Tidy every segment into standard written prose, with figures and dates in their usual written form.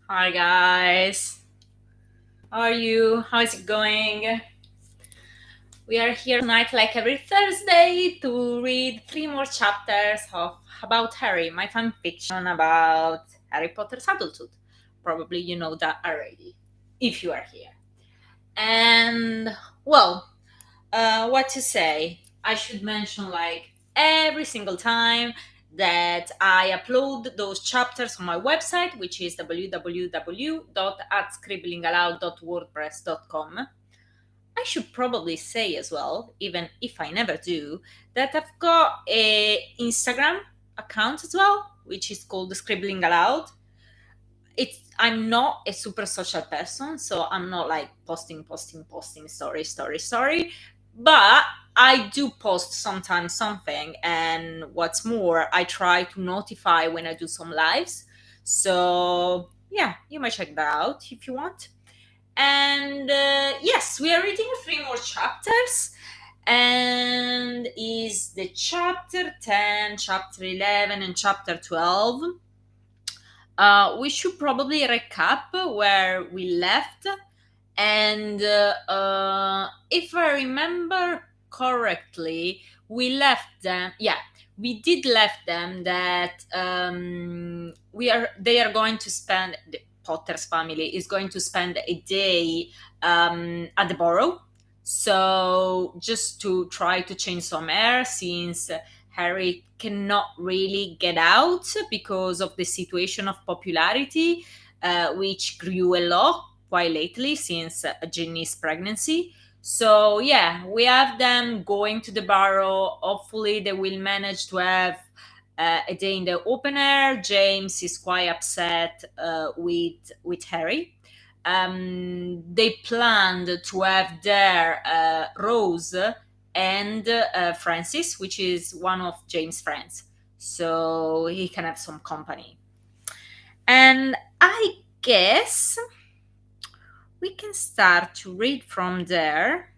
Hi guys, how are you? How is it going? We are here tonight, like every Thursday, to read three more chapters of about Harry, my fan fiction about Harry Potter's adulthood. Probably you know that already, if you are here. And well, what to say? I should mention like every single time that I upload those chapters on my website, which is www.scribblingaloud.wordpress.com. I should probably say as well, even if I never do, that I've got a Instagram account as well, which is called Scribbling Aloud. I'm not a super social person, so I'm not like posting story, but I do post sometimes something, and what's more, I try to notify when I do some lives. So yeah, you might check that out if you want. And yes, we are reading three more chapters, and is the chapter 10, chapter 11, and chapter 12. We should probably recap where we left. And if I remember correctly, we left them. Yeah, we did left them that they are going to spend. The Potter's family is going to spend a day at the Borough. So just to try to change some air, since Harry cannot really get out because of the situation of popularity, which grew a lot quite lately since Ginny's pregnancy. So yeah, we have them going to the Barrow. Hopefully, they will manage to have a day in the open air. James is quite upset with Harry. They planned to have there Rose and Francis, which is one of James' friends, so he can have some company. And I guess we can start to read from there.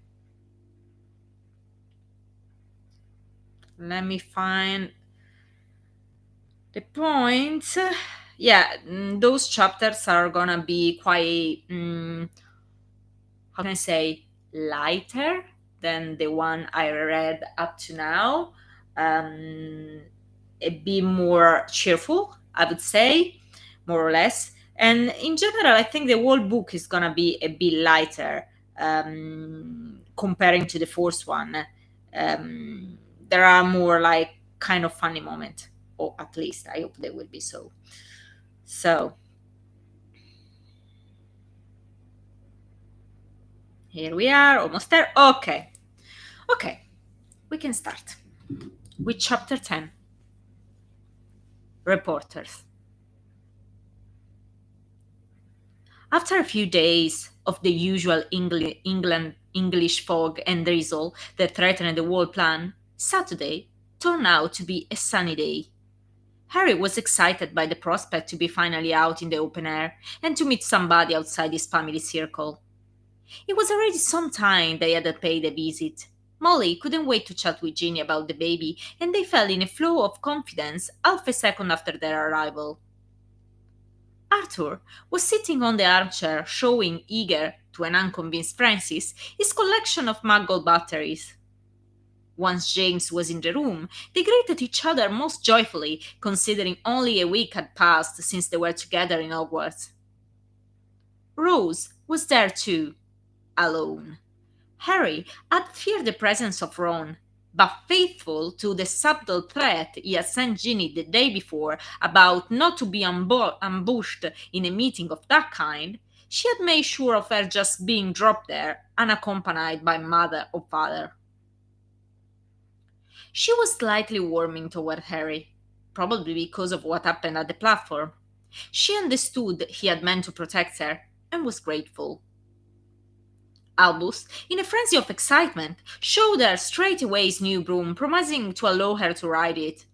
Let me find the points. Yeah, those chapters are gonna be quite, how can I say, lighter than the one I read up to now. Um, a bit more cheerful, I would say, more or less. And in general, I think the whole book is gonna be a bit lighter comparing to the first one. There are more like kind of funny moments, or at least I hope they will be so. So here we are, almost there. Okay, okay, we can start with chapter 10, Reporters. After a few days of the usual English fog and drizzle that threatened the whole plan, Saturday turned out to be a sunny day. Harry was excited by the prospect to be finally out in the open air and to meet somebody outside his family circle. It was already some time they had paid a visit. Molly couldn't wait to chat with Ginny about the baby, and they fell in a flow of confidence half a second after their arrival. Arthur was sitting on the armchair, showing, eager to an unconvinced Francis, his collection of Muggle batteries. Once James was in the room, they greeted each other most joyfully, considering only a week had passed since they were together in Hogwarts. Rose was there too, alone. Harry had feared the presence of Ron, but faithful to the subtle threat he had sent Ginny the day before about not to be ambushed in a meeting of that kind, she had made sure of her just being dropped there, unaccompanied by mother or father. She was slightly warming toward Harry, probably because of what happened at the platform. She understood he had meant to protect her and was grateful. Albus, in a frenzy of excitement, showed her straight away his new broom, promising to allow her to ride it.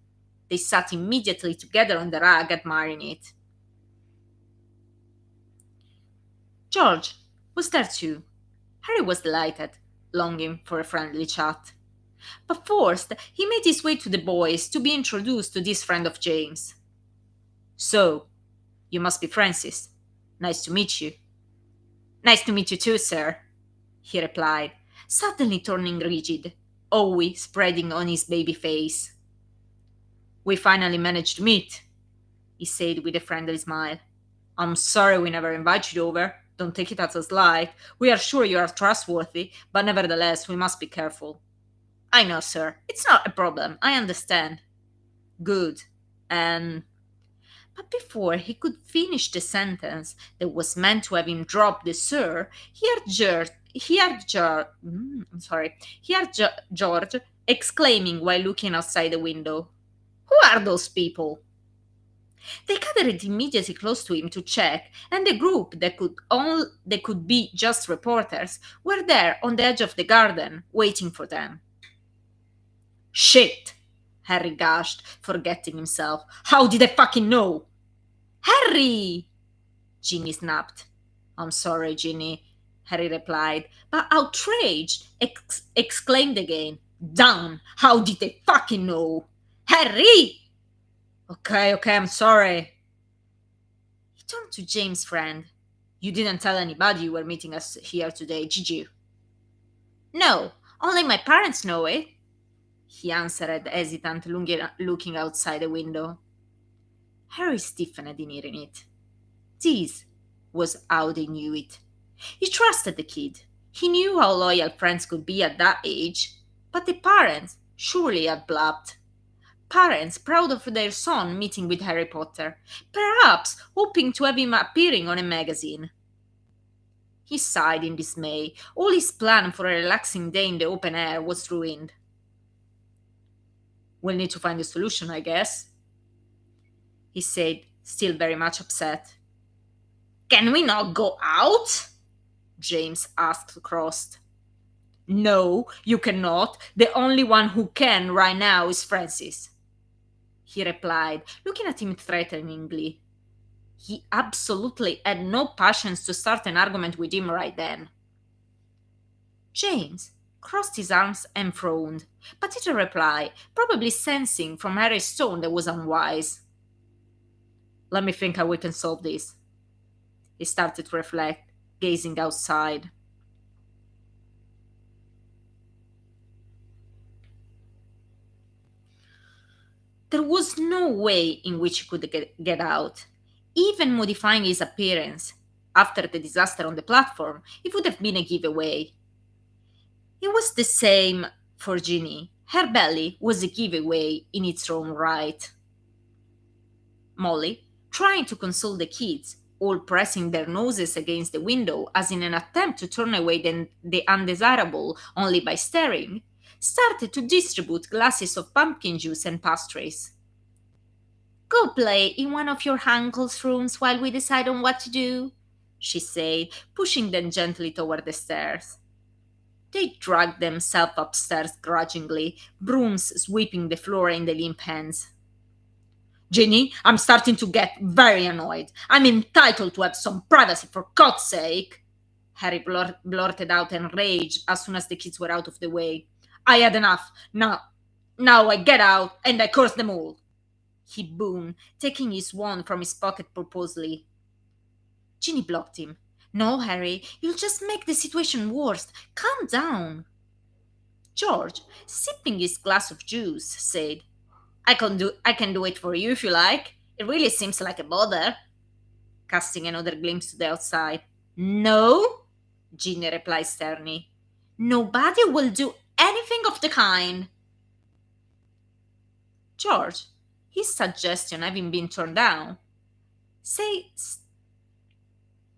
They sat immediately together on the rug, admiring it. George was there too. Harry was delighted, longing for a friendly chat. But first, he made his way to the boys to be introduced to this friend of James. So, you must be Francis. Nice to meet you. Nice to meet you too, sir, he replied, suddenly turning rigid, awe spreading on his baby face. We finally managed to meet, he said with a friendly smile. I'm sorry we never invited you over. Don't take it as a slight. We are sure you are trustworthy, but nevertheless, we must be careful. I know, sir. It's not a problem. I understand. Good. And but before he could finish the sentence that was meant to have him drop the sir, he heard George exclaiming while looking outside the window. Who are those people? They gathered immediately close to him to check, and the group that could be just reporters were there on the edge of the garden, waiting for them. Shit! Harry gushed, forgetting himself. How did I fucking know? Harry! Ginny snapped. I'm sorry, Ginny, Harry replied, but outraged, exclaimed again. Down! How did they fucking know? Harry! Okay, I'm sorry. He turned to James' friend. You didn't tell anybody you were meeting us here today, did you? No, only my parents know it, he answered, hesitant, looking outside the window. Harry stiffened in hearing it. This was how they knew it. He trusted the kid. He knew how loyal friends could be at that age, but the parents surely had blabbed. Parents proud of their son meeting with Harry Potter, perhaps hoping to have him appearing on a magazine. He sighed in dismay. All his plan for a relaxing day in the open air was ruined. We'll need to find a solution, I guess, he said, still very much upset. Can we not go out? James asked, crossed. No, you cannot. The only one who can right now is Francis, he replied, looking at him threateningly. He absolutely had no patience to start an argument with him right then. James crossed his arms and frowned, but didn't reply, probably sensing from Harry's tone that was unwise. Let me think how we can solve this. He started to reflect, gazing outside. There was no way in which he could get out. Even modifying his appearance after the disaster on the platform, it would have been a giveaway. It was the same for Ginny. Her belly was a giveaway in its own right. Molly, trying to console the kids, all pressing their noses against the window as in an attempt to turn away the undesirable only by staring, started to distribute glasses of pumpkin juice and pastries. Go play in one of your uncle's rooms while we decide on what to do, she said, pushing them gently toward the stairs. They dragged themselves upstairs grudgingly, brooms sweeping the floor in the limp hands. Ginny, I'm starting to get very annoyed. I'm entitled to have some privacy, for God's sake, Harry blurted out enraged as soon as the kids were out of the way. I had enough. Now I get out and I curse them all, he boomed, taking his wand from his pocket purposely. Ginny blocked him. No, Harry, you'll just make the situation worse. Calm down. George, sipping his glass of juice, said, I can do it for you if you like. It really seems like a bother. Casting another glimpse to the outside. No, Ginny replied sternly. Nobody will do anything of the kind. George, his suggestion having been turned down,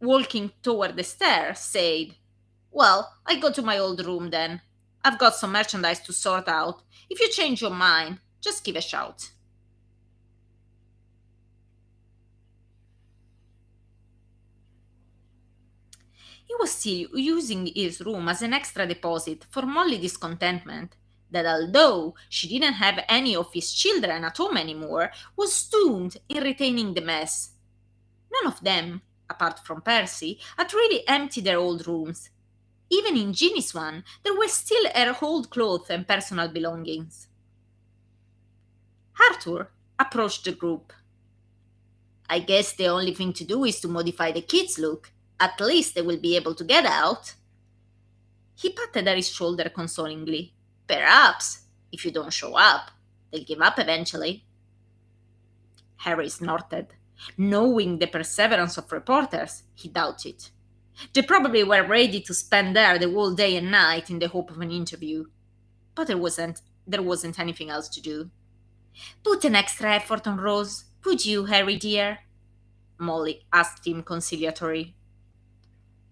walking toward the stairs, said, Well, I go to my old room then. I've got some merchandise to sort out. If you change your mind, just give a shout. He was still using his room as an extra deposit for Molly's discontentment, that although she didn't have any of his children at home anymore, was doomed in retaining the mess. None of them, apart from Percy, had really emptied their old rooms. Even in Ginny's one, there were still her old clothes and personal belongings. Arthur approached the group. I guess the only thing to do is to modify the kids' look. At least they will be able to get out. He patted Harry's shoulder consolingly. Perhaps, if you don't show up, they'll give up eventually. Harry snorted. Knowing the perseverance of reporters, he doubted. They probably were ready to spend there the whole day and night in the hope of an interview. But there wasn't anything else to do. Put an extra effort on Rose, would you, Harry dear? Molly asked him conciliatory.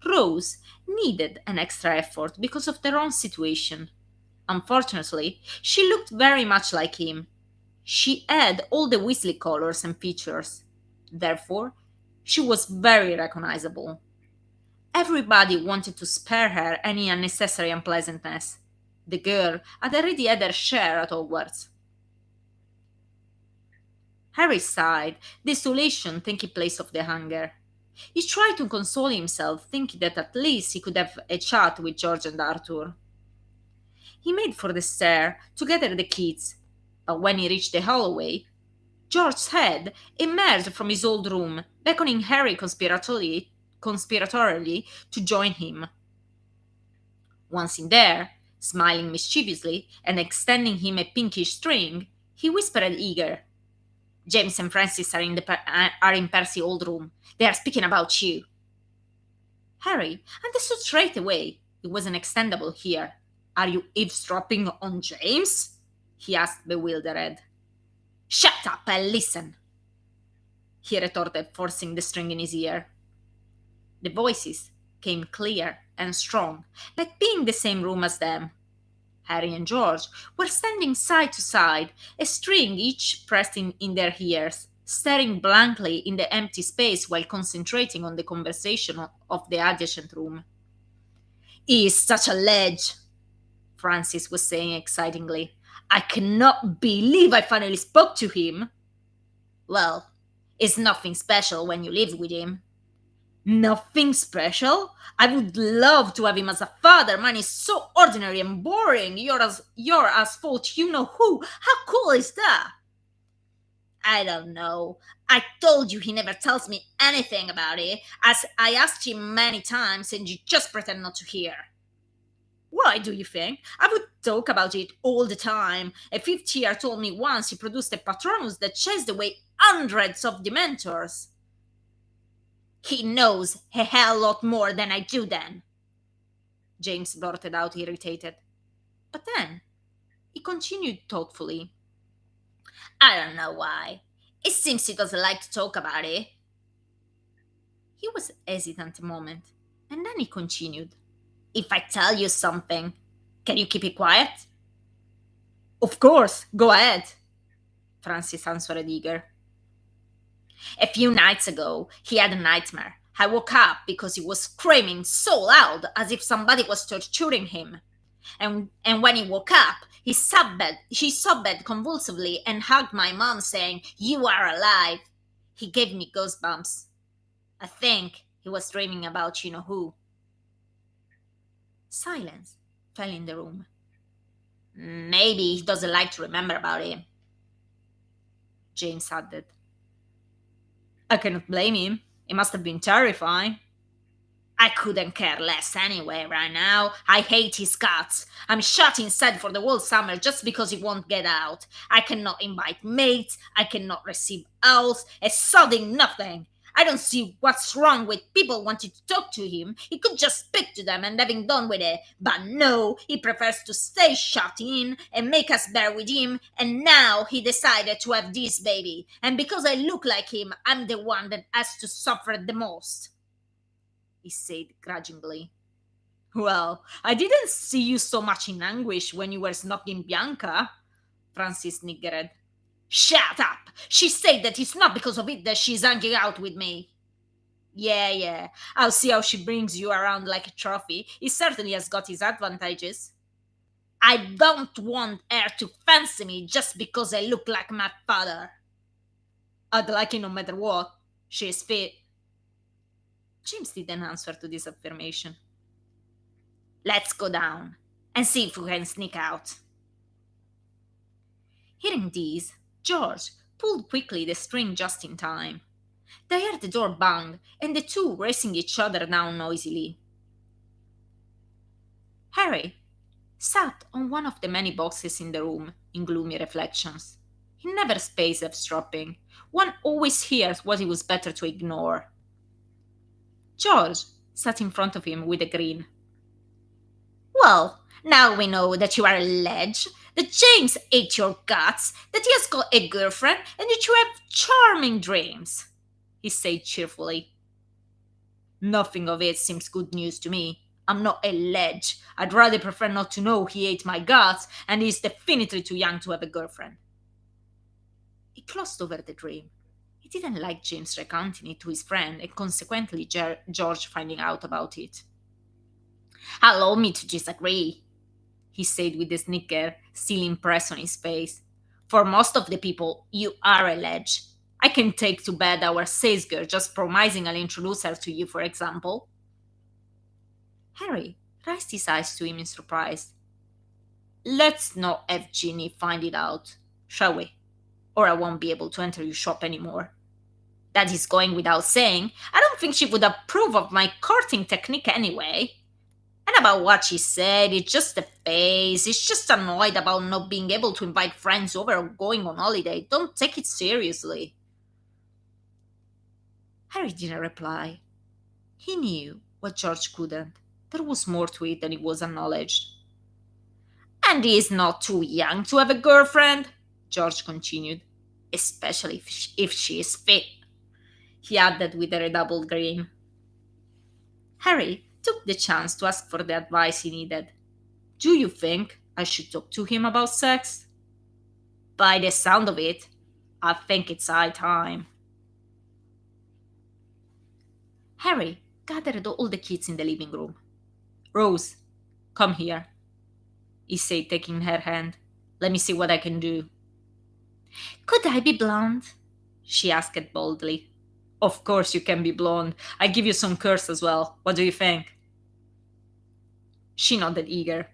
Rose needed an extra effort because of their own situation. Unfortunately, she looked very much like him. She had all the Weasley colors and features. Therefore, she was very recognizable. Everybody wanted to spare her any unnecessary unpleasantness. The girl had already had her share at Hogwarts. Harry sighed, desolation taking place of the hunger. He tried to console himself, thinking that at least he could have a chat with George and Arthur. He made for the stair to gather the kids, but when he reached the hallway, George's head emerged from his old room, beckoning Harry conspiratorially to join him. Once in there, smiling mischievously and extending him a pinkish string, he whispered eager, James and Francis are in Percy's old room. They are speaking about you. Harry understood straight away. It wasn't extendable here. Are you eavesdropping on James? He asked, bewildered. Shut up and listen, he retorted, forcing the string in his ear. The voices came clear and strong, like being in the same room as them. Harry and George were standing side to side, a string each pressed in their ears, staring blankly in the empty space while concentrating on the conversation of the adjacent room. He is such a ledge, Francis was saying excitingly. I cannot believe I finally spoke to him. Well, it's nothing special when you live with him. Nothing special? I would love to have him as a father. Mine is so ordinary and boring. You're as fault you know who. How cool is that? I don't know. I told you he never tells me anything about it, as I asked him many times and you just pretend not to hear. Why do you think? I would talk about it all the time. A fifth year told me once he produced a Patronus that chased away hundreds of Dementors. He knows a hell lot more than I do then, James blurted out, irritated. But then he continued thoughtfully. I don't know why. It seems he doesn't like to talk about it. He was hesitant a moment, and then he continued. If I tell you something, can you keep it quiet? Of course, go ahead, Francis answered eager. A few nights ago, he had a nightmare. I woke up because he was screaming so loud as if somebody was torturing him. And when he woke up, he sobbed convulsively and hugged my mom, saying, You are alive. He gave me goosebumps. I think he was dreaming about you know who. Silence fell in the room. Maybe he doesn't like to remember about it, James added. I cannot blame him. It must have been terrifying. I couldn't care less anyway right now. I hate his guts. I'm shut inside for the whole summer just because he won't get out. I cannot invite mates. I cannot receive owls. A sodding nothing. I don't see what's wrong with people wanting to talk to him. He could just speak to them and having done with it. But no, he prefers to stay shut in and make us bear with him. And now he decided to have this baby. And because I look like him, I'm the one that has to suffer the most, he said grudgingly. Well, I didn't see you so much in anguish when you were snogging Bianca, Francis sniggered. Shut up! She said that it's not because of it that she's hanging out with me. Yeah, I'll see how she brings you around like a trophy. He certainly has got his advantages. I don't want her to fancy me just because I look like my father. I'd like it no matter what. She's fit. James didn't answer to this affirmation. Let's go down and see if we can sneak out. Hearing this, George pulled quickly the string just in time. They heard the door bang, and the two racing each other down noisily. Harry sat on one of the many boxes in the room in gloomy reflections. He never spaced eavesdropping. One always hears what it was better to ignore. George sat in front of him with a grin. Well, now we know that you are a ledge, that James ate your guts, that he has got a girlfriend, and that you have charming dreams, he said cheerfully. Nothing of it seems good news to me. I'm not a ledge. I'd rather prefer not to know he ate my guts, and he's definitely too young to have a girlfriend. He glossed over the dream. He didn't like James recounting it to his friend, and consequently George finding out about it. Allow me to disagree, he said with a snicker still impressed on his face. For most of the people, you are a ledge. I can take to bed our sales girl just promising I'll introduce her to you, for example. Harry raised his eyes to him in surprise. Let's not have Ginny find it out, shall we? Or I won't be able to enter your shop anymore. That is going without saying. I don't think she would approve of my courting technique anyway. And about what she said, it's just a phase. It's just annoyed about not being able to invite friends over or going on holiday. Don't take it seriously. Harry didn't reply. He knew what George couldn't. There was more to it than it was acknowledged. And he is not too young to have a girlfriend, George continued, especially if she is fit. He added with a redoubled grin. Harry took the chance to ask for the advice he needed. Do you think I should talk to him about sex? By the sound of it, I think it's high time. Harry gathered all the kids in the living room. Rose, come here, he said, taking her hand. Let me see what I can do. Could I be blonde? She asked boldly. Of course you can be blonde. I give you some curls as well. What do you think? She nodded eager.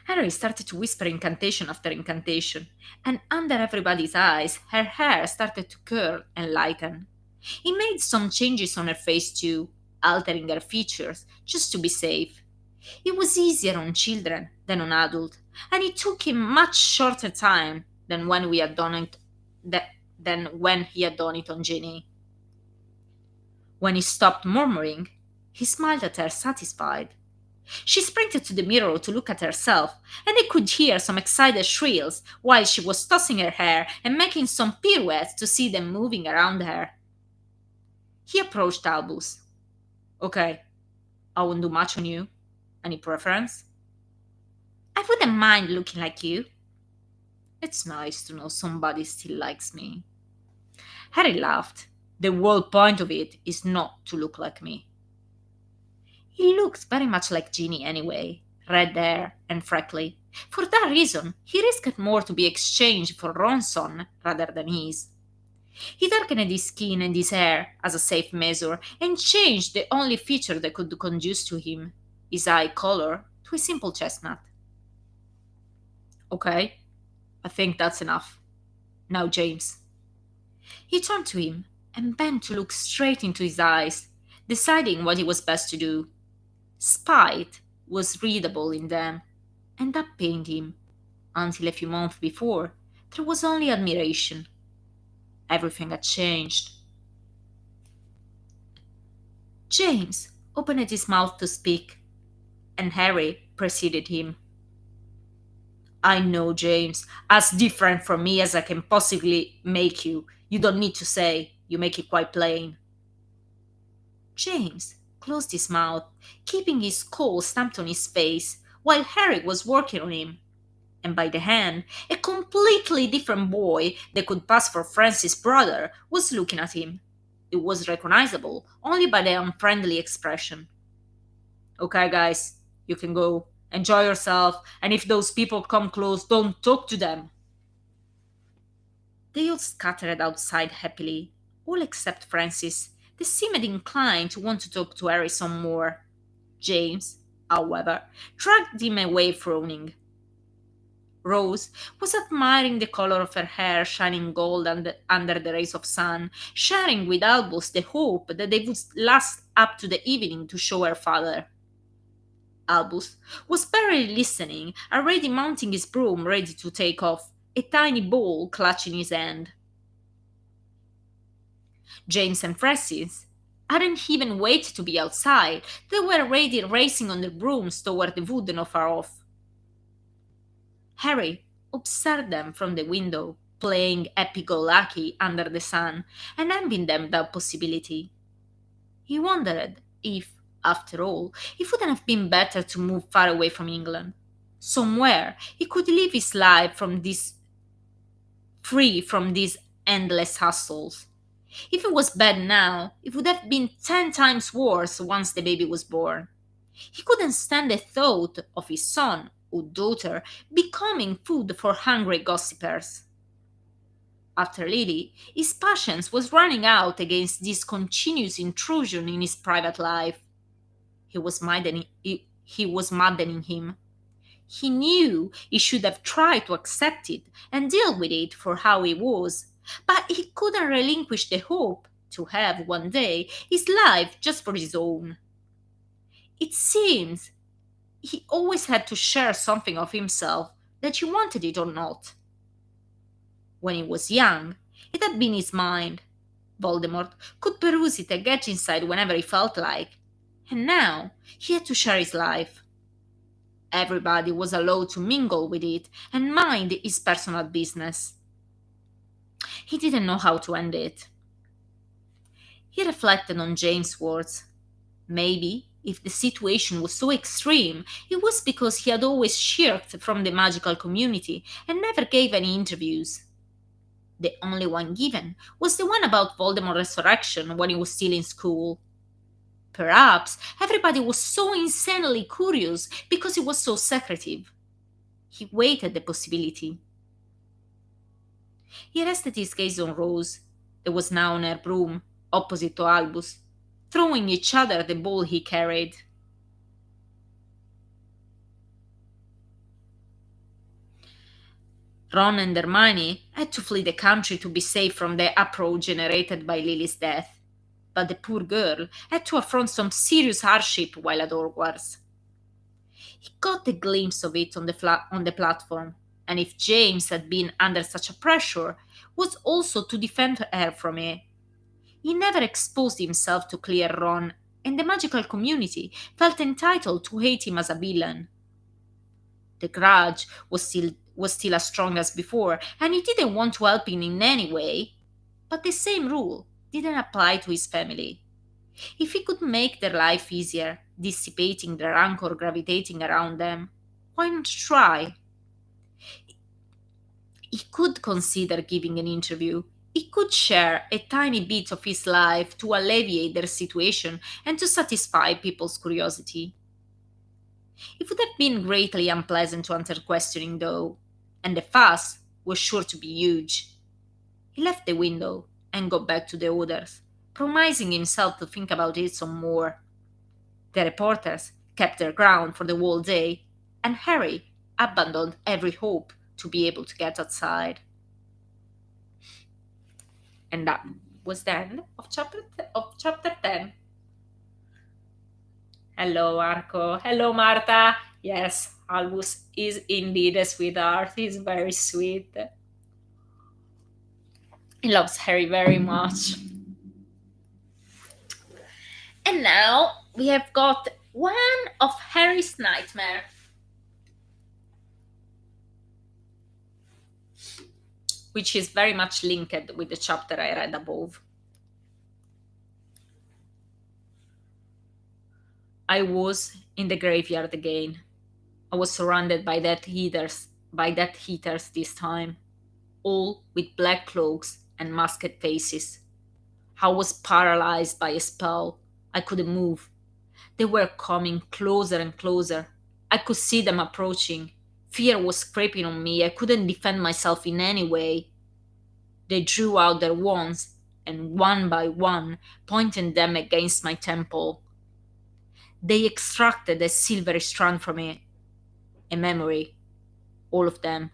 Harry started to whisper incantation after incantation, and under everybody's eyes, her hair started to curl and lighten. He made some changes on her face too, altering her features, just to be safe. It was easier on children than on adults, and it took him much shorter time than when we had done it than when he had done it on Jenny. When he stopped murmuring, he smiled at her satisfied. She sprinted to the mirror to look at herself, and they could hear some excited shrills while she was tossing her hair and making some pirouettes to see them moving around her. He approached Albus. Okay, I won't do much on you. Any preference? I wouldn't mind looking like you. It's nice to know somebody still likes me. Harry laughed. The whole point of it is not to look like me. He looked very much like Ginny anyway, red hair and freckly. For that reason, he risked more to be exchanged for Ronson rather than his. He darkened his skin and his hair as a safe measure and changed the only feature that could conduce to him, his eye color, to a simple chestnut. Okay, I think that's enough. Now, James. He turned to him and bent to look straight into his eyes, deciding what it was best to do. Spite was readable in them, and that pained him. Until a few months before, there was only admiration. Everything had changed. James opened his mouth to speak, and Harry preceded him. I know, James, as different from me as I can possibly make you. You don't need to say, you make it quite plain. James closed his mouth, keeping his skull stamped on his face, while Harry was working on him. And by the hand, a completely different boy that could pass for Francis' brother was looking at him. It was recognizable only by the unfriendly expression. Okay, guys, you can go. Enjoy yourself, and if those people come close, don't talk to them. They all scattered outside happily, all except Francis. They seemed inclined to want to talk to Harry some more. James, however, dragged him away frowning. Rose was admiring the color of her hair shining gold under the rays of sun, sharing with Albus the hope that they would last up to the evening to show her father. Albus was barely listening, already mounting his broom ready to take off, a tiny ball clutched in his hand. James and Francis hadn't even waited to be outside. They were already racing on their brooms toward the wood not far off. Harry observed them from the window, playing happy-go-lucky under the sun and envying them that possibility. He wondered if, after all, it wouldn't have been better to move far away from England, somewhere he could live his life from this free from these endless hustles. If it was bad now, it would have been 10 times worse once the baby was born. He couldn't stand the thought of his son or daughter becoming food for hungry gossipers. After Lily, his patience was running out against this continuous intrusion in his private life. He was maddening him. He knew he should have tried to accept it and deal with it for how he was, but he couldn't relinquish the hope to have one day his life just for his own. It seems he always had to share something of himself, that he wanted it or not. When he was young, it had been his mind. Voldemort could peruse it and get inside whenever he felt like, and now he had to share his life. Everybody was allowed to mingle with it and mind his personal business. He didn't know how to end it. He reflected on James' words. Maybe, if the situation was so extreme, it was because he had always shirked from the magical community and never gave any interviews. The only one given was the one about Voldemort's resurrection when he was still in school. Perhaps everybody was so insanely curious because he was so secretive. He waited the possibility. He rested his gaze on Rose, that was now on her broom, opposite to Albus, throwing each other the ball he carried. Ron and Hermione had to flee the country to be safe from the uproar generated by Lily's death, but the poor girl had to affront some serious hardship while at Hogwarts. He got a glimpse of it on the platform, and if James had been under such a pressure, was also to defend her from it. He never exposed himself to clear Ron, and the magical community felt entitled to hate him as a villain. The grudge was still as strong as before, and he didn't want to help him in any way. But the same rule didn't apply to his family. If he could make their life easier, dissipating the rancor gravitating around them, why not try? He could consider giving an interview. He could share a tiny bit of his life to alleviate their situation and to satisfy people's curiosity. It would have been greatly unpleasant to answer questioning, though, and the fuss was sure to be huge. He left the window and got back to the others, promising himself to think about it some more. The reporters kept their ground for the whole day, and Harry abandoned every hope to be able to get outside. And that was the end of chapter 10. Hello, Marco. Hello, Marta. Yes, Albus is indeed a sweetheart. He's very sweet. He loves Harry very much. And now we have got one of Harry's nightmare. Which is very much linked with the chapter I read above. I was in the graveyard again. I was surrounded by Death Eaters this time, all with black cloaks and masked faces. I was paralyzed by a spell. I couldn't move. They were coming closer and closer. I could see them approaching. Fear was creeping on me. I couldn't defend myself in any way. They drew out their wands, and one by one pointed them against my temple. They extracted a silvery strand from it, a memory. all of them,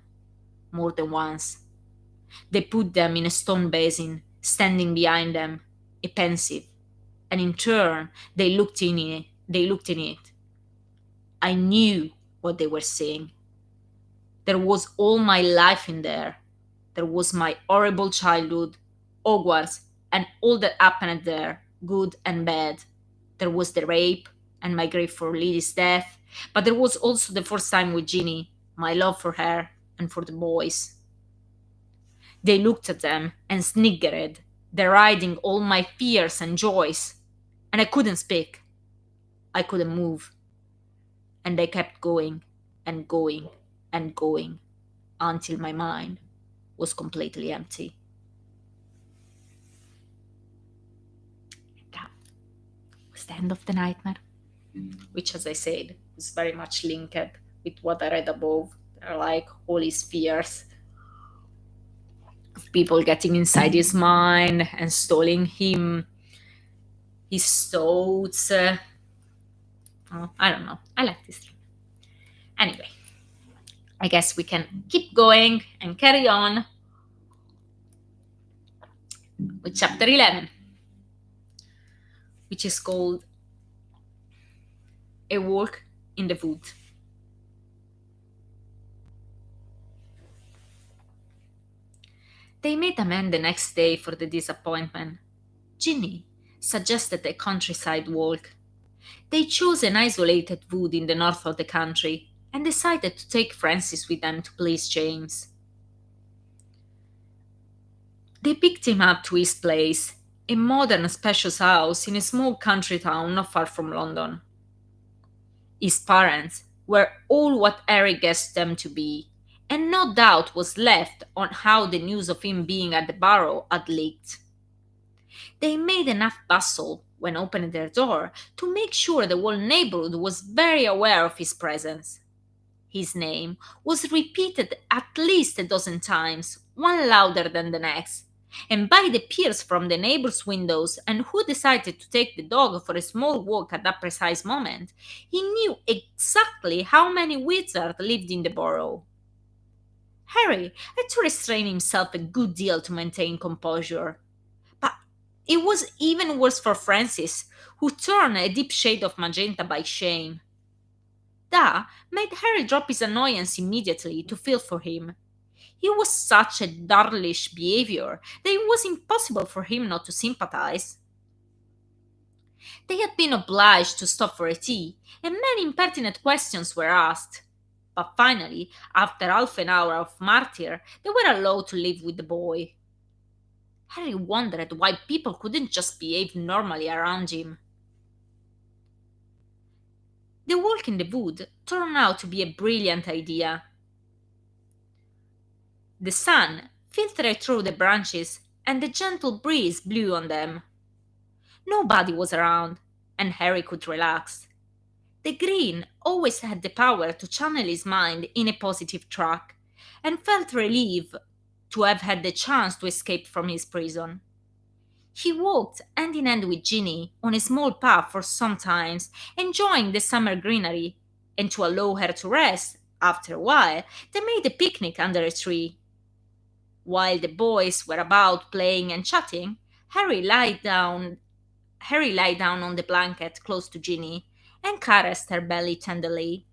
more than once. They put them in a stone basin, standing behind them, pensive, and in turn they looked in it. They looked in it. I knew what they were saying. There was all my life in there. There was my horrible childhood, Hogwarts, and all that happened there, good and bad. There was the rape and my grief for Lily's death, but there was also the first time with Ginny, my love for her and for the boys. They looked at them and sniggered, deriding all my fears and joys, and I couldn't speak. I couldn't move. And they kept going and going and going until my mind was completely empty. That was the end of the nightmare, which, as I said, was very much linked with what I read above. They're like all his fears of people getting inside his mind and stalling him, his thoughts. I don't know. I like this dream. Anyway, I guess we can keep going and carry on with chapter 11, which is called A Walk in the Wood. They made amends the next day for the disappointment. Ginny suggested a countryside walk. They chose an isolated wood in the north of the country and decided to take Francis with them to please James. They picked him up to his place, a modern spacious house in a small country town not far from London. His parents were all what Harry guessed them to be, and no doubt was left on how the news of him being at the Barrow had leaked. They made enough bustle when opening their door to make sure the whole neighborhood was very aware of his presence. His name was repeated at least a dozen times, one louder than the next, and by the peers from the neighbors' windows and who decided to take the dog for a small walk at that precise moment, he knew exactly how many wizards lived in the borough. Harry had to restrain himself a good deal to maintain composure. But it was even worse for Francis, who turned a deep shade of magenta by shame. That made Harry drop his annoyance immediately to feel for him. He was such a darlish behavior that it was impossible for him not to sympathize. They had been obliged to stop for a tea, and many impertinent questions were asked. But finally, after half an hour of martyr, they were allowed to live with the boy. Harry wondered why people couldn't just behave normally around him. The walk in the wood turned out to be a brilliant idea. The sun filtered through the branches, and the gentle breeze blew on them. Nobody was around, and Harry could relax. The green always had the power to channel his mind in a positive track, and felt relieved to have had the chance to escape from his prison. He walked hand in hand with Ginny on a small path for some time, enjoying the summer greenery, and to allow her to rest, after a while, they made a picnic under a tree. While the boys were about playing and chatting, Harry lay down on the blanket close to Ginny and caressed her belly tenderly.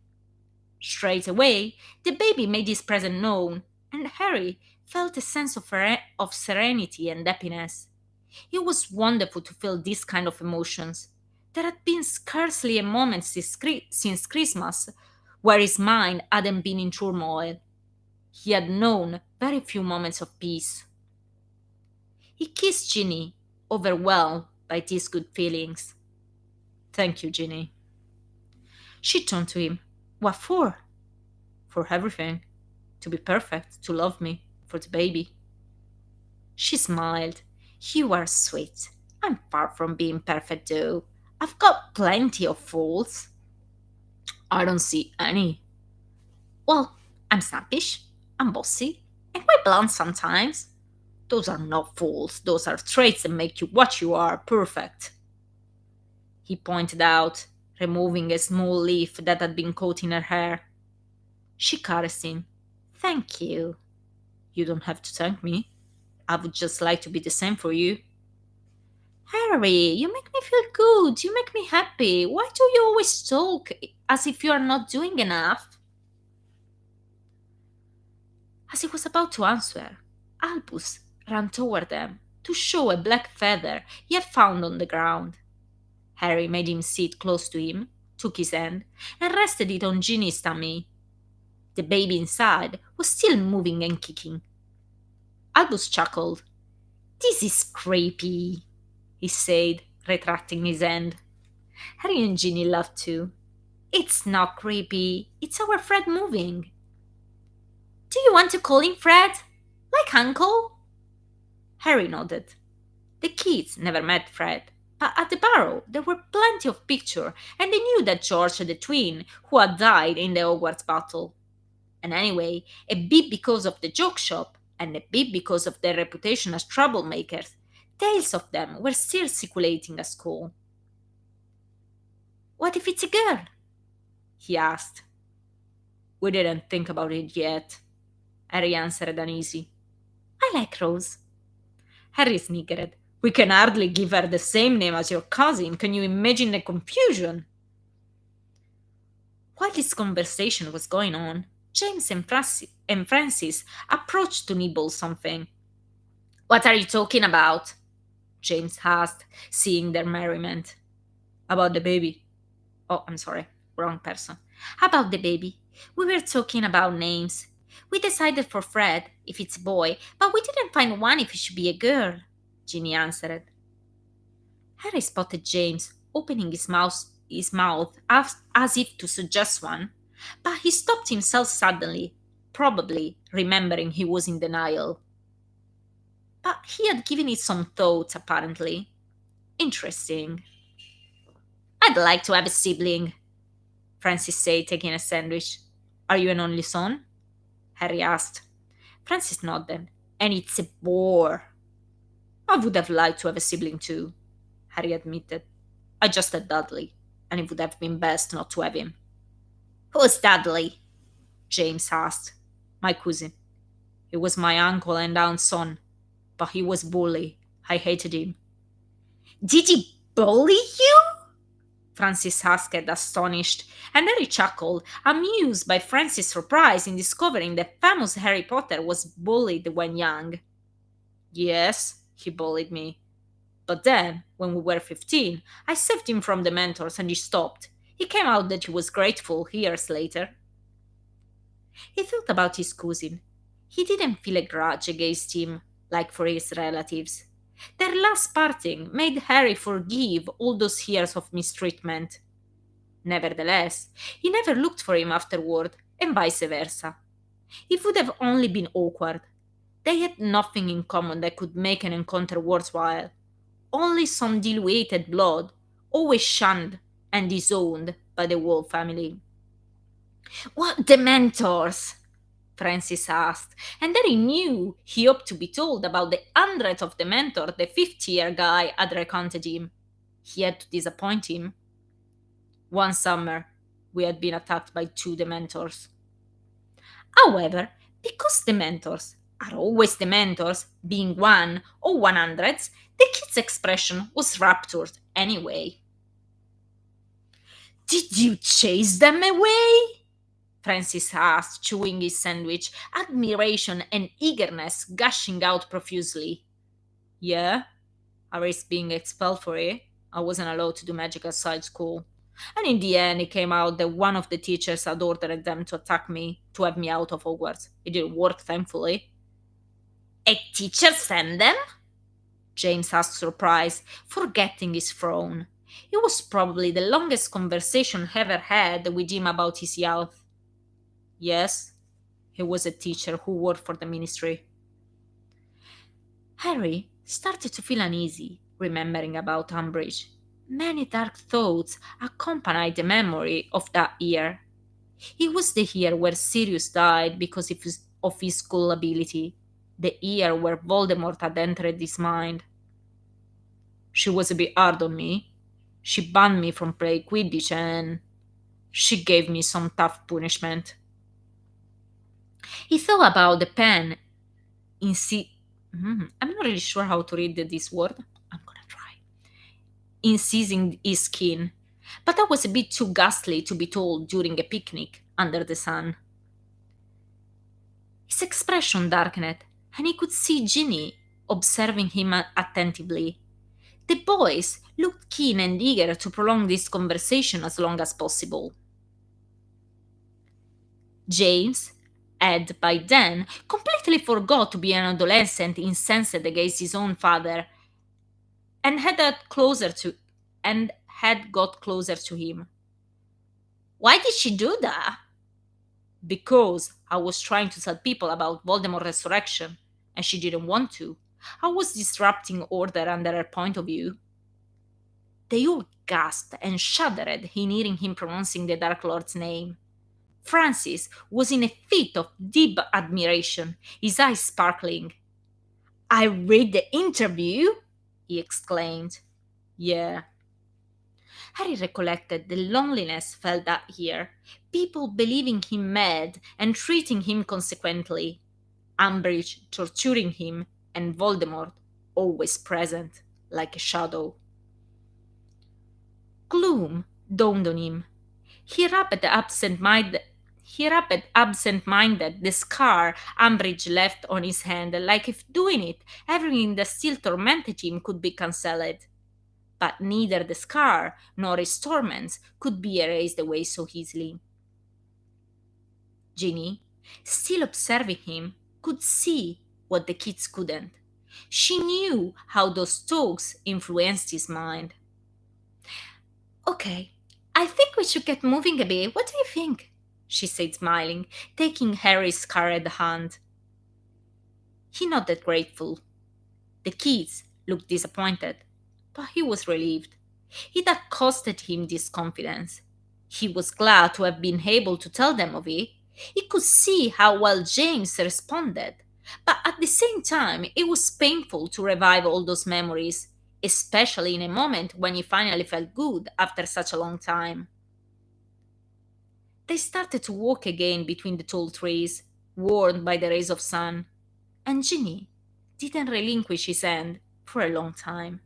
Straight away, the baby made his presence known, and Harry felt a sense of serenity and happiness. It was wonderful to feel this kind of emotions. There had been scarcely a moment since Christmas where his mind hadn't been in turmoil. He had known very few moments of peace. He kissed Ginny, overwhelmed by these good feelings. "Thank you, Ginny." She turned to him. "What for?" "For everything. To be perfect, to love me, for the baby." She smiled. "You are sweet. I'm far from being perfect, though. I've got plenty of faults." "I don't see any." "Well, I'm snappish, I'm bossy, and quite blunt sometimes. Those are not faults, those are traits that make you what you are, perfect." He pointed out, removing a small leaf that had been caught in her hair. She caressed him. Thank you. You don't have to thank me. I would just like to be the same for you. Harry, you make me feel good. You make me happy. Why do you always talk as if you are not doing enough? As he was about to answer, Albus ran toward them to show a black feather he had found on the ground. Harry made him sit close to him, took his hand, and rested it on Ginny's tummy. The baby inside was still moving and kicking. Albus chuckled. This is creepy, he said, retracting his hand. Harry and Ginny laughed too. It's not creepy, it's our Fred moving. Do you want to call him Fred? Like Uncle? Harry nodded. The kids never met Fred, but at the Barrow there were plenty of pictures, and they knew that George the twin who had died in the Hogwarts battle. And anyway, a bit because of the joke shop, and a bit because of their reputation as troublemakers, tales of them were still circulating at school. What if it's a girl? He asked. We didn't think about it yet, Harry answered uneasy. I like Rose. Harry sniggered. We can hardly give her the same name as your cousin. Can you imagine the confusion? While this conversation was going on, James and Francis approached to nibble something. What are you talking about? James asked, seeing their merriment. About the baby. Oh, I'm sorry, wrong person. About the baby. We were talking about names. We decided for Fred, if it's a boy, but we didn't find one if it should be a girl, Ginny answered. Harry spotted James opening his mouth as if to suggest one, but he stopped himself suddenly, probably remembering he was in denial. But he had given it some thought, apparently. Interesting. I'd like to have a sibling, Francis said, taking a sandwich. Are you an only son? Harry asked. Francis nodded. And it's a bore. I would have liked to have a sibling too, Harry admitted. I just had Dudley, and it would have been best not to have him. Who's Dudley? James asked. My cousin. He was my uncle and aunt's son, but he was bully. I hated him. Did he bully you? Francis asked, astonished, and Harry chuckled, amused by Francis' surprise in discovering that famous Harry Potter was bullied when young. Yes, he bullied me. But then, when we were 15, I saved him from the mentors and he stopped. He came out that he was grateful years later. He thought about his cousin. He didn't feel a grudge against him, like for his relatives. Their last parting made Harry forgive all those years of mistreatment. Nevertheless, he never looked for him afterward, and vice versa. It would have only been awkward. They had nothing in common that could make an encounter worthwhile. Only some diluted blood, always shunned and disowned by the whole family. What Dementors? Francis asked, and then he knew he hoped to be told about the hundred of Dementor the 50-year guy had recounted him. He had to disappoint him. One summer, we had been attacked by 2 Dementors. However, because Dementors are always Dementors, being 1 or 100, the kid's expression was raptured anyway. Did you chase them away? Francis asked, chewing his sandwich, admiration and eagerness gushing out profusely. Yeah, I risked being expelled for it. I wasn't allowed to do magic outside school. And in the end, it came out that one of the teachers had ordered them to attack me, to have me out of Hogwarts. It didn't work, thankfully. A teacher sent them? James asked, surprised, forgetting his frown. It was probably the longest conversation ever had with him about his youth. Yes, he was a teacher who worked for the ministry. Harry started to feel uneasy, remembering about Umbridge. Many dark thoughts accompanied the memory of that year. It was the year where Sirius died because of his school ability, the year where Voldemort had entered his mind. She was a bit hard on me. She banned me from playing Quidditch and she gave me some tough punishment. He thought about the pen I'm not really sure how to read this word. I'm gonna try. Incising his skin. But that was a bit too ghastly to be told during a picnic under the sun. His expression darkened, and he could see Ginny observing him attentively. The boys looked keen and eager to prolong this conversation as long as possible. James had by then completely forgot to be an adolescent incensed against his own father and had got closer to him. Why did she do that? Because I was trying to tell people about Voldemort resurrection, and she didn't want to. I was disrupting order under her point of view. They all gasped and shuddered in hearing him pronouncing the Dark Lord's name. Francis was in a fit of deep admiration, his eyes sparkling. I read the interview, he exclaimed. Yeah. Harry recollected the loneliness felt that year, people believing him mad and treating him consequently, Umbridge torturing him, and Voldemort always present, like a shadow. Gloom dawned on him. He rubbed absent-minded the scar Umbridge left on his hand, like if doing it, everything that still tormented him could be cancelled. But neither the scar nor his torments could be erased away so easily. Ginny, still observing him, could see what the kids couldn't. She knew how those talks influenced his mind. Okay, I think we should get moving a bit. What do you think? She said, smiling, taking Harry's scarred hand. He nodded grateful. The kids looked disappointed, but he was relieved. It had costed him this confidence. He was glad to have been able to tell them of it. He could see how well James responded, but at the same time, it was painful to revive all those memories, especially in a moment when he finally felt good after such a long time. They started to walk again between the tall trees, warmed by the rays of sun, and Ginny didn't relinquish his hand for a long time.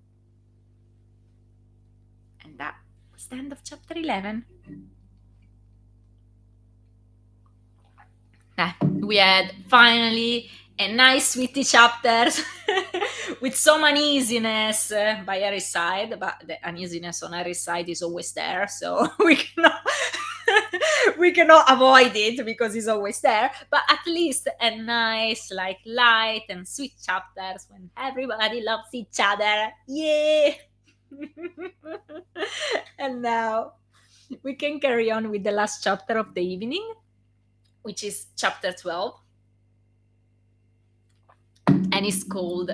And that was the end of chapter 11. We had finally a nice sweetie chapter with some uneasiness by Harry's side, but the uneasiness on Harry's side is always there, so we cannot we cannot avoid it because it's always there. But at least a nice, like, light and sweet chapters when everybody loves each other. Yeah. And now we can carry on with the last chapter of the evening, which is chapter 12, and it's called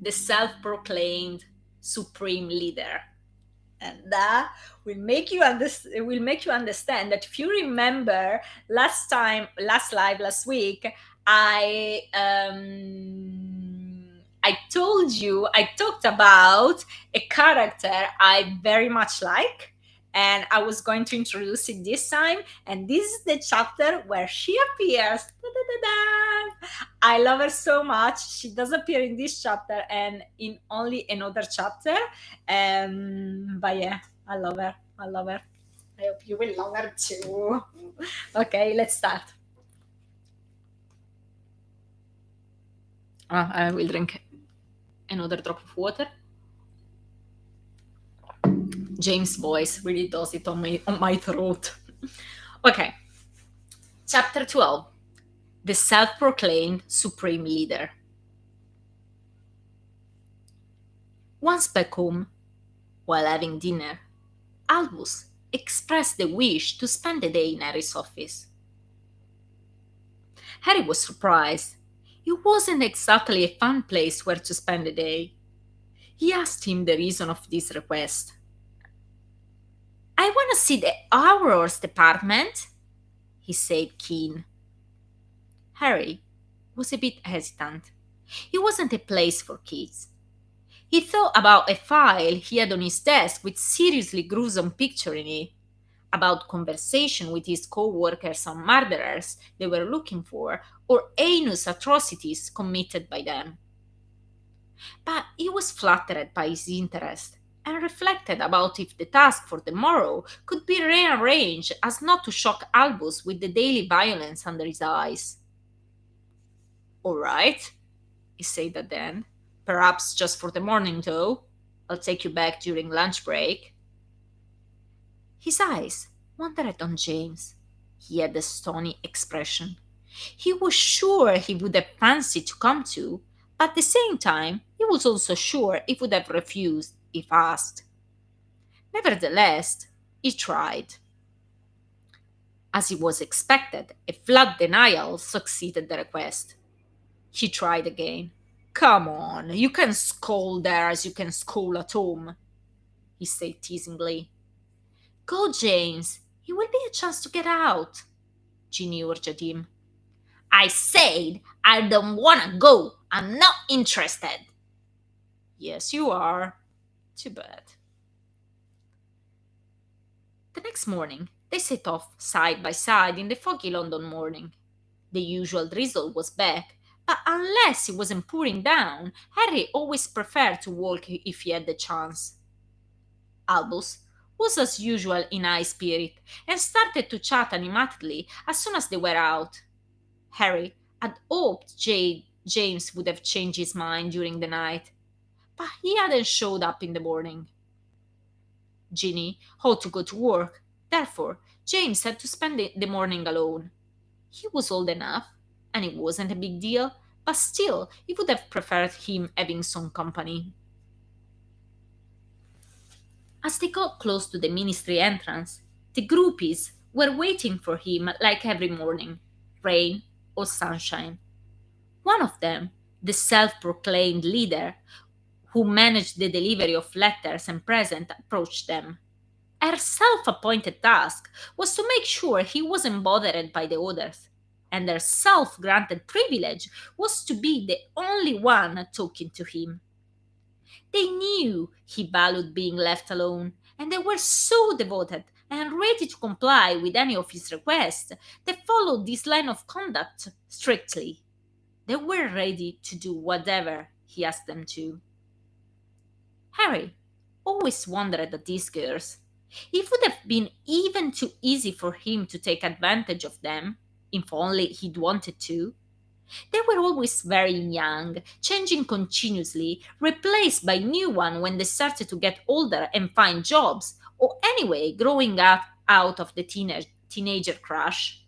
The Self-Proclaimed Supreme Leader. And that will make you understand that if you remember last week, I told you I talked about a character I very much like, and I was going to introduce it this time. And this is the chapter where she appears. Da-da-da-da. I love her so much. She does appear in this chapter and in only another chapter. But yeah, I love her. I hope you will love her too. Okay, let's start. I will drink another drop of water. James' voice really does it on my throat. Okay. Chapter 12. The Self-Proclaimed Supreme Leader. Once back home, while having dinner, Albus expressed the wish to spend the day in Harry's office. Harry was surprised. It wasn't exactly a fun place where to spend the day. He asked him the reason of this request. I want to see the Aurors department, he said, keen. Harry was a bit hesitant. It wasn't a place for kids. He thought about a file he had on his desk with seriously gruesome picture in it. about conversation with his co-workers on murderers they were looking for or heinous atrocities committed by them. But he was flattered by his interest and reflected about if the task for the morrow could be rearranged as not to shock Albus with the daily violence under his eyes. All right, he said at the end. Perhaps just for the morning, though. I'll take you back during lunch break. His eyes wandered on James. He had a stony expression. He was sure he would have fancied to come too, but at the same time, he was also sure he would have refused if asked. Nevertheless, he tried. As it was expected, a flat denial succeeded the request. He tried again. Come on, you can scold there as you can scold at home, he said teasingly. Go, James. It will be a chance to get out, Ginny urged him. I said I don't want to go. I'm not interested. Yes, you are. Too bad. The next morning, they set off side by side in the foggy London morning. The usual drizzle was back, but unless it wasn't pouring down, Harry always preferred to walk if he had the chance. Albus was as usual in high spirit and started to chat animatedly as soon as they were out. Harry had hoped James would have changed his mind during the night, but he hadn't showed up in the morning. Ginny ought to go to work, therefore James had to spend the morning alone. He was old enough, and it wasn't a big deal, but still he would have preferred him having some company. As they got close to the ministry entrance, the groupies were waiting for him like every morning, rain or sunshine. One of them, the self proclaimed leader, who managed the delivery of letters and presents, approached them. Her self appointed task was to make sure he wasn't bothered by the others, and her self granted privilege was to be the only one talking to him. They knew he valued being left alone, and they were so devoted and ready to comply with any of his requests that followed this line of conduct strictly. They were ready to do whatever he asked them to. Harry always wondered at these girls. It would have been even too easy for him to take advantage of them, if only he'd wanted to. They were always very young, changing continuously, replaced by new ones when they started to get older and find jobs, or anyway, growing up out of the teenager crush.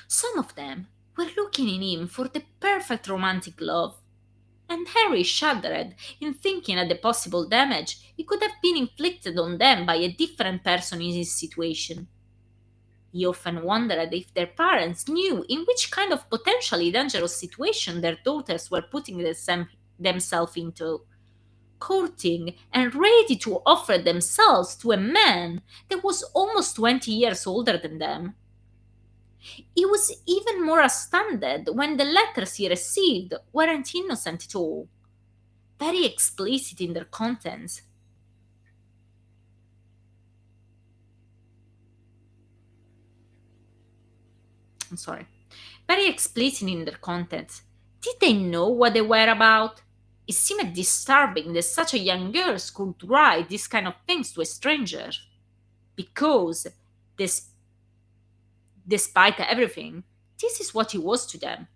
Some of them were looking in him for the perfect romantic love, and Harry shuddered in thinking at the possible damage it could have been inflicted on them by a different person in his situation. He often wondered if their parents knew in which kind of potentially dangerous situation their daughters were putting themselves into, courting and ready to offer themselves to a man that was almost 20 years older than them. He was even more astounded when the letters he received weren't innocent at all, very explicit in their contents. I'm sorry. Very explicit in their contents. Did they know what they were about? It seemed disturbing that such a young girl could write these kind of things to a stranger. Because, des- despite everything, this is what he was to them,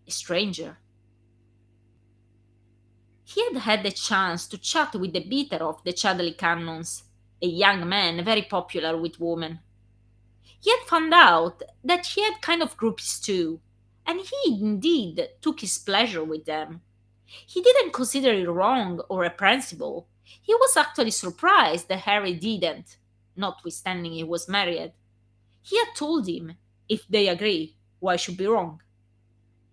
a stranger. He had had the chance to chat with the beater of the Chudley Cannons, a young man very popular with women. He had found out that he had kind of groupies too, and he indeed took his pleasure with them. He didn't consider it wrong or reprehensible. He was actually surprised that Harry didn't, notwithstanding he was married. He had told him, if they agree, why should be wrong?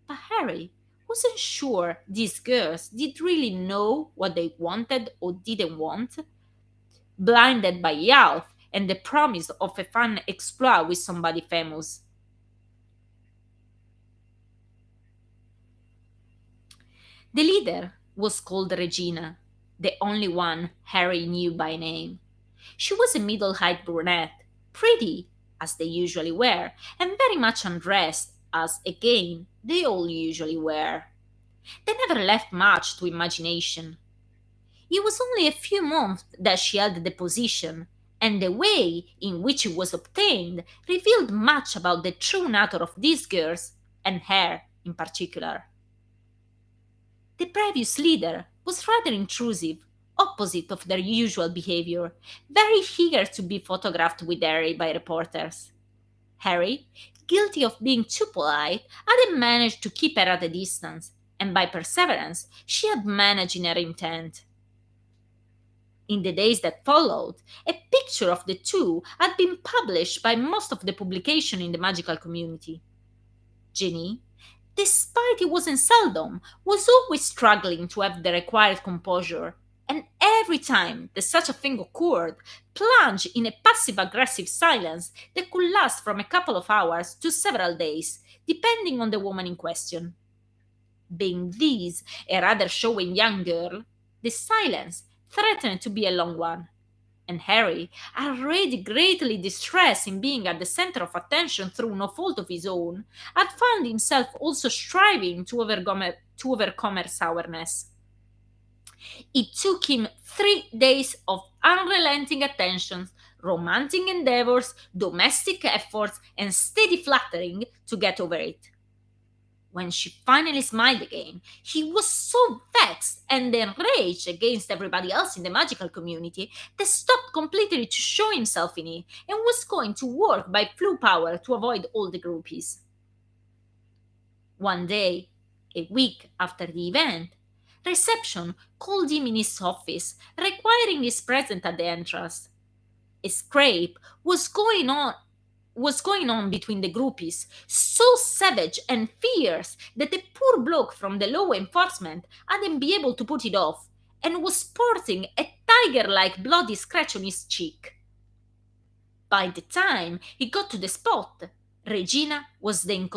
But Harry wasn't sure these girls did really know what they wanted or didn't want, blinded by youth and the promise of a fun exploit with somebody famous. The leader was called Regina. the only one Harry knew by name. She was a middle height brunette, pretty, as they usually were, and very much undressed, as again they all usually were. They never left much to imagination. It was only a few months that she held the position, and the way in which it was obtained revealed much about the true nature of these girls, and her in particular. The previous leader was rather intrusive, opposite of their usual behavior, very eager to be photographed with Harry by reporters. Harry, guilty of being too polite, hadn't managed to keep her at a distance, and by perseverance she had managed in her intent. In the days that followed, a picture of the two had been published by most of the publication in the magical community. Ginny, despite it wasn't seldom, was always struggling to have the required composure, and every time that such a thing occurred, plunged in a passive aggressive silence that could last from a couple of hours to several days, depending on the woman in question. Being this a rather showing young girl, the silence threatened to be a long one, and Harry, already greatly distressed in being at the center of attention through no fault of his own, had found himself also striving to overcome her sourness. It took him 3 days of unrelenting attentions, romantic endeavors, domestic efforts, and steady flattering to get over it. When she finally smiled again, he was so vexed and enraged against everybody else in the magical community that stopped completely to show himself in it and was going to work by flu power to avoid all the groupies. One day, a week after the event, reception called him in his office, requiring his presence at the entrance. A scrape was going on between the groupies, so savage and fierce that the poor bloke from the law enforcement hadn't been able to put it off, and was sporting a tiger-like bloody scratch on his cheek. By the time he got to the spot, Regina was the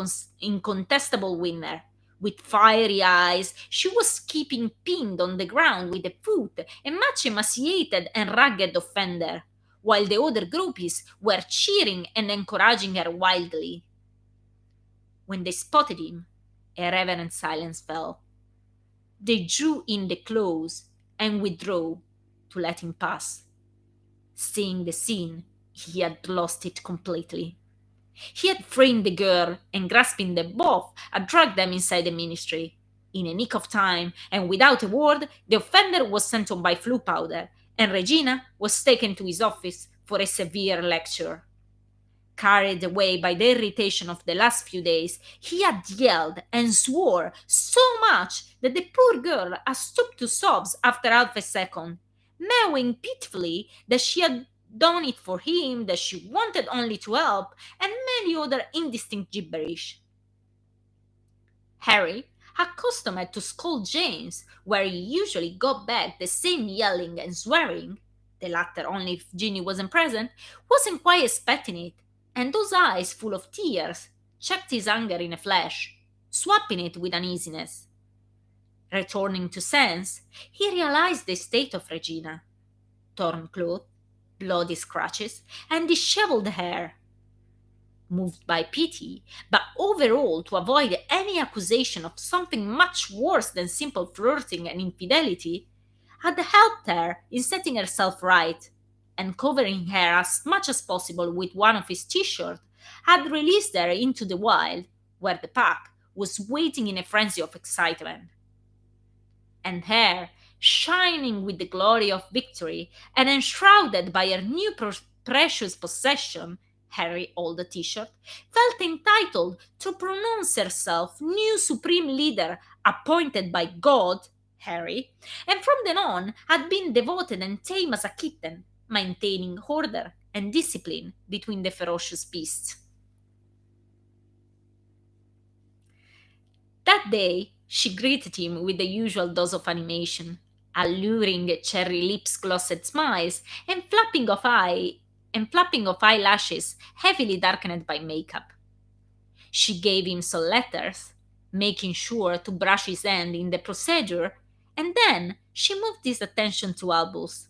incontestable winner. With fiery eyes, she was keeping pinned on the ground with a foot a much emaciated and ragged offender, while the other groupies were cheering and encouraging her wildly. When they spotted him, a reverent silence fell. They drew in the clothes and withdrew to let him pass. Seeing the scene, he had lost it completely. He had framed the girl and, grasping them both, had dragged them inside the ministry. In a nick of time, and without a word, the offender was sent on by flu powder, and Regina was taken to his office for a severe lecture. Carried away by the irritation of the last few days, he had yelled and swore so much that the poor girl had stooped to sobs after half a second, mewing pitifully that she had done it for him, that she wanted only to help, and many other indistinct gibberish. Harry, accustomed to scold James, where he usually got back the same yelling and swearing, the latter only if Ginny wasn't present, wasn't quite expecting it, and those eyes full of tears checked his anger in a flash, swapping it with uneasiness. Returning to sense, he realized the state of Regina: torn clothes, bloody scratches, and disheveled hair. Moved by pity, but overall to avoid any accusation of something much worse than simple flirting and infidelity, had helped her in setting herself right, and covering her as much as possible with one of his t-shirts, had released her into the wild, where the pack was waiting in a frenzy of excitement. And her, shining with the glory of victory and enshrouded by her new precious possession, Harry, all the t-shirt, felt entitled to pronounce herself new supreme leader appointed by God, Harry, and from then on had been devoted and tame as a kitten, maintaining order and discipline between the ferocious beasts. That day, she greeted him with the usual dose of animation, alluring cherry lips, glossed smiles, and flapping of eyelashes heavily darkened by makeup. She gave him some letters, making sure to brush his hand in the procedure, and then she moved his attention to Albus.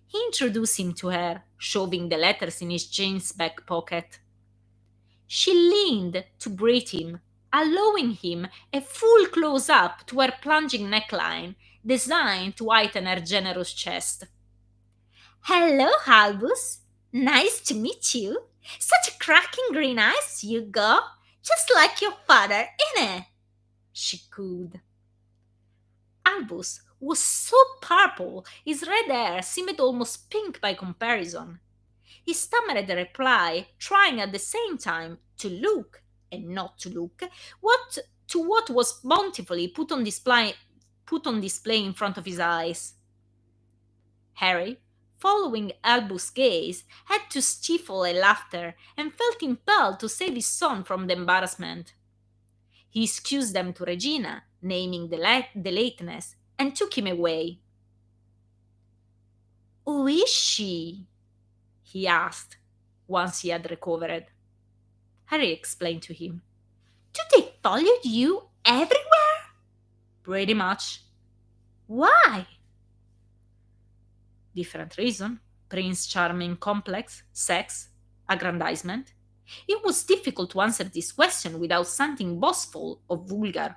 He introduced him to her, shoving the letters in his jeans back pocket. She leaned to greet him, allowing him a full close up to her plunging neckline, designed to heighten her generous chest. Hello, Albus. Nice to meet you. Such a cracking green eyes you got, just like your father, innit? She cooed. Albus was so purple, his red hair seemed almost pink by comparison. He stammered a reply, trying at the same time to look, and not to look, what was bountifully put on display in front of his eyes. Harry, following Albus' gaze, had to stifle a laughter and felt impelled to save his son from the embarrassment. He excused them to Regina, naming the lateness, and took him away. Who is she? He asked, once he had recovered. Harry explained to him. Do they follow you everywhere? Pretty much. Why? Different reason. Prince Charming complex, sex, aggrandizement. It was difficult to answer this question without sounding boastful or vulgar.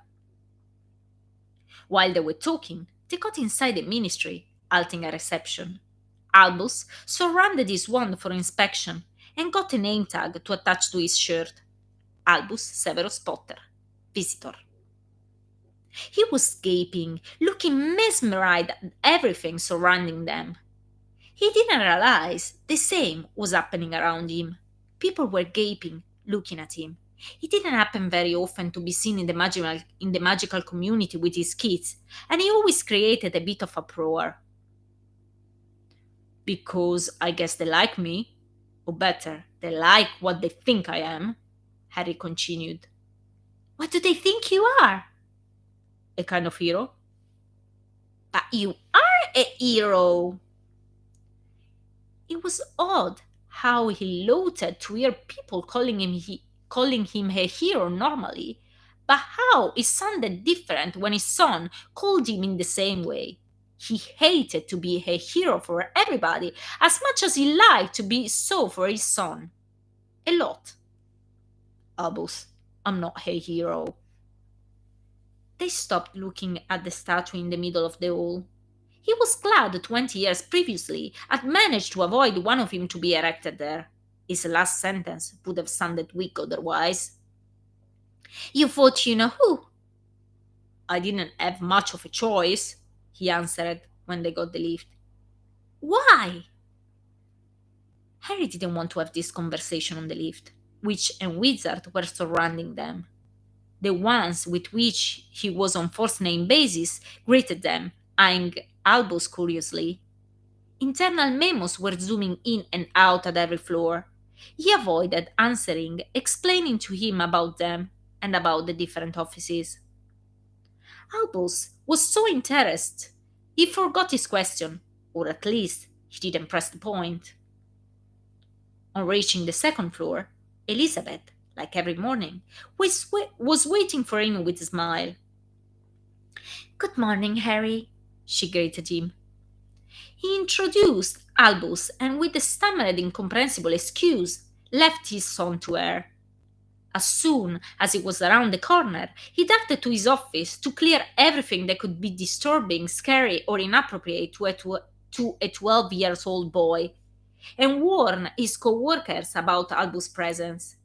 While they were talking, they got inside the ministry, halting at reception. Albus surrounded his wand for inspection and got a name tag to attach to his shirt. Albus Severus Potter, visitor. He was gaping, looking mesmerized at everything surrounding them. He didn't realize the same was happening around him. People were gaping, looking at him. It didn't happen very often to be seen in the magical community with his kids, and he always created a bit of uproar. Because I guess they like me, or better, they like what they think I am, Harry continued. What do they think you are? A kind of hero? But you are a hero! It was odd how he loathed to hear people calling him a hero normally, but how it sounded different when his son called him in the same way. He hated to be a hero for everybody as much as he liked to be so for his son. A lot. Albus, I'm not a hero. They stopped looking at the statue in the middle of the hall. He was glad 20 years previously had managed to avoid one of him to be erected there. His last sentence would have sounded weak otherwise. You thought you know who? I didn't have much of a choice, he answered when they got the lift. Why? Harry didn't want to have this conversation on the lift. Witch and wizard were surrounding them. The ones with which he was on first name basis greeted them, eyeing Albus curiously. Internal memos were zooming in and out at every floor. He avoided answering, explaining to him about them and about the different offices. Albus was so interested, he forgot his question, or at least he didn't press the point. On reaching the second floor, Elizabeth, like every morning, was waiting for him with a smile. Good morning, Harry, she greeted him. He introduced Albus and, with a stammered, incomprehensible excuse, left his son to her. As soon as he was around the corner, he darted to his office to clear everything that could be disturbing, scary, or inappropriate to a 12 years old boy, and warn his co-workers about Albus' presence.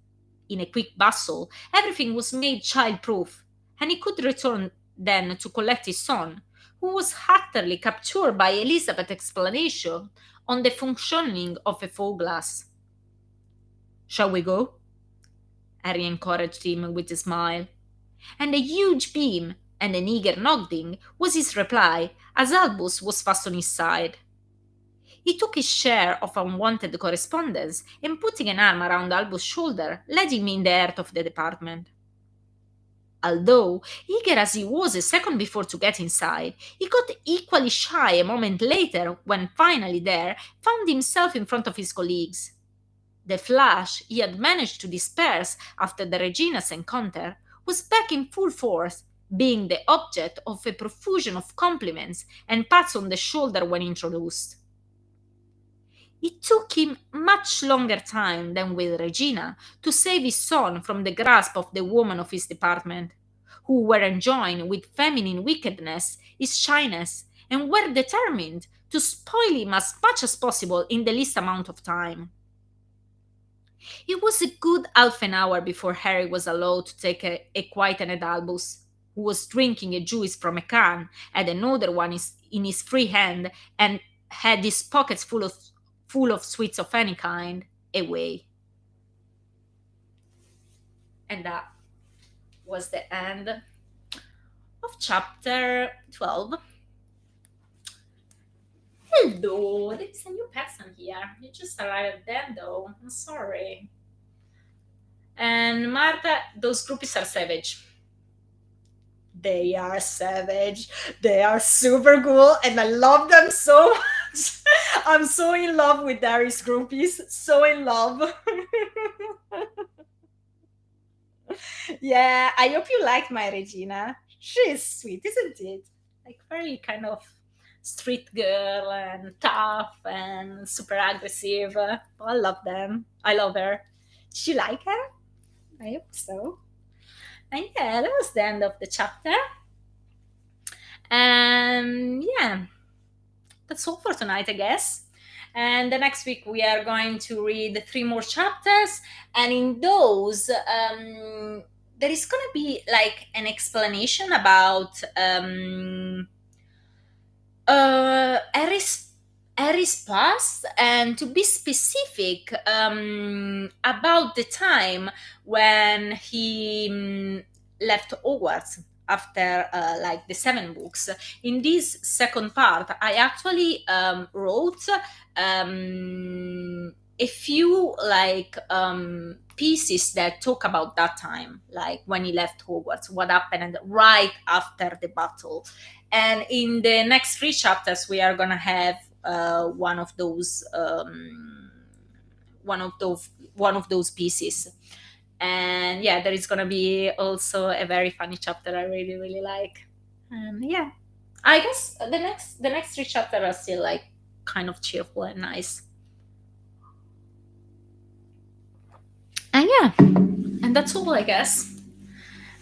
In a quick bustle, everything was made child-proof, and he could return then to collect his son, who was utterly captured by Elizabeth's explanation on the functioning of a fog glass. Shall we go? Harry encouraged him with a smile, and a huge beam and an eager nodding was his reply as Albus was fast on his side. He took his share of unwanted correspondence and, putting an arm around Albus' shoulder, led him in the heart of the department. Although, eager as he was a second before to get inside, he got equally shy a moment later when, finally there, found himself in front of his colleagues. The flash he had managed to disperse after the Regina's encounter was back in full force, being the object of a profusion of compliments and pats on the shoulder when introduced. It took him much longer time than with Regina to save his son from the grasp of the women of his department, who were enjoying with feminine wickedness his shyness and were determined to spoil him as much as possible in the least amount of time. It was a good half an hour before Harry was allowed to take a quietened Albus, who was drinking a juice from a can, had another one in his free hand, and had his pockets full of sweets of any kind, away. And that was the end of chapter 12. Hello, there's a new person here. You just arrived then, though. I'm sorry. And Marta, those groupies are savage. They are savage. They are super cool, and I love them so much. I'm so in love with Darius groupies. So in love. Yeah, I hope you liked my Regina. She is sweet, isn't it? Like very kind of street girl and tough and super aggressive. I love them. I love her. Did you like her? I hope so. And yeah, that was the end of the chapter. And yeah, that's all for tonight, I guess. And the next week we are going to read 3 more chapters, and in those, there is going to be like an explanation about Harry's past, and to be specific, about the time when he left Hogwarts after like the 7 books. In this second part, I actually wrote a few like pieces that talk about that time, like when he left Hogwarts, what happened right after the battle. And in the next 3 chapters, we are gonna have one of those pieces. And yeah, there is gonna be also a very funny chapter I really really like. And yeah, I guess the next 3 chapters are still like kind of cheerful and nice. And yeah, and that's all, I guess.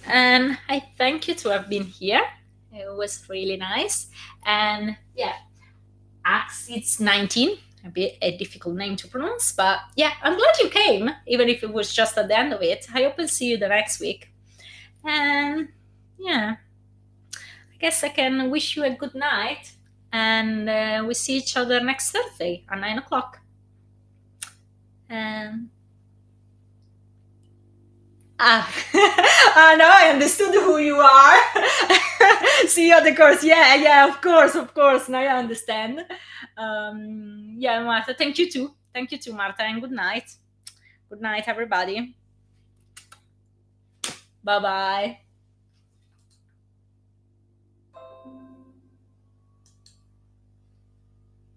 And I thank you to have been here. It was really nice. And yeah, Axe, it's 19. A bit a difficult name to pronounce, but yeah, I'm glad you came, even if it was just at the end of it. I hope I'll see you the next week. And yeah, I guess I can wish you a good night. And we see each other next Thursday at 9 o'clock. And now I understood who you are. See you at the course. Yeah, of course. Now I understand. Yeah, Martha, thank you too. Thank you too, Martha, and good night. Good night, everybody. Bye bye.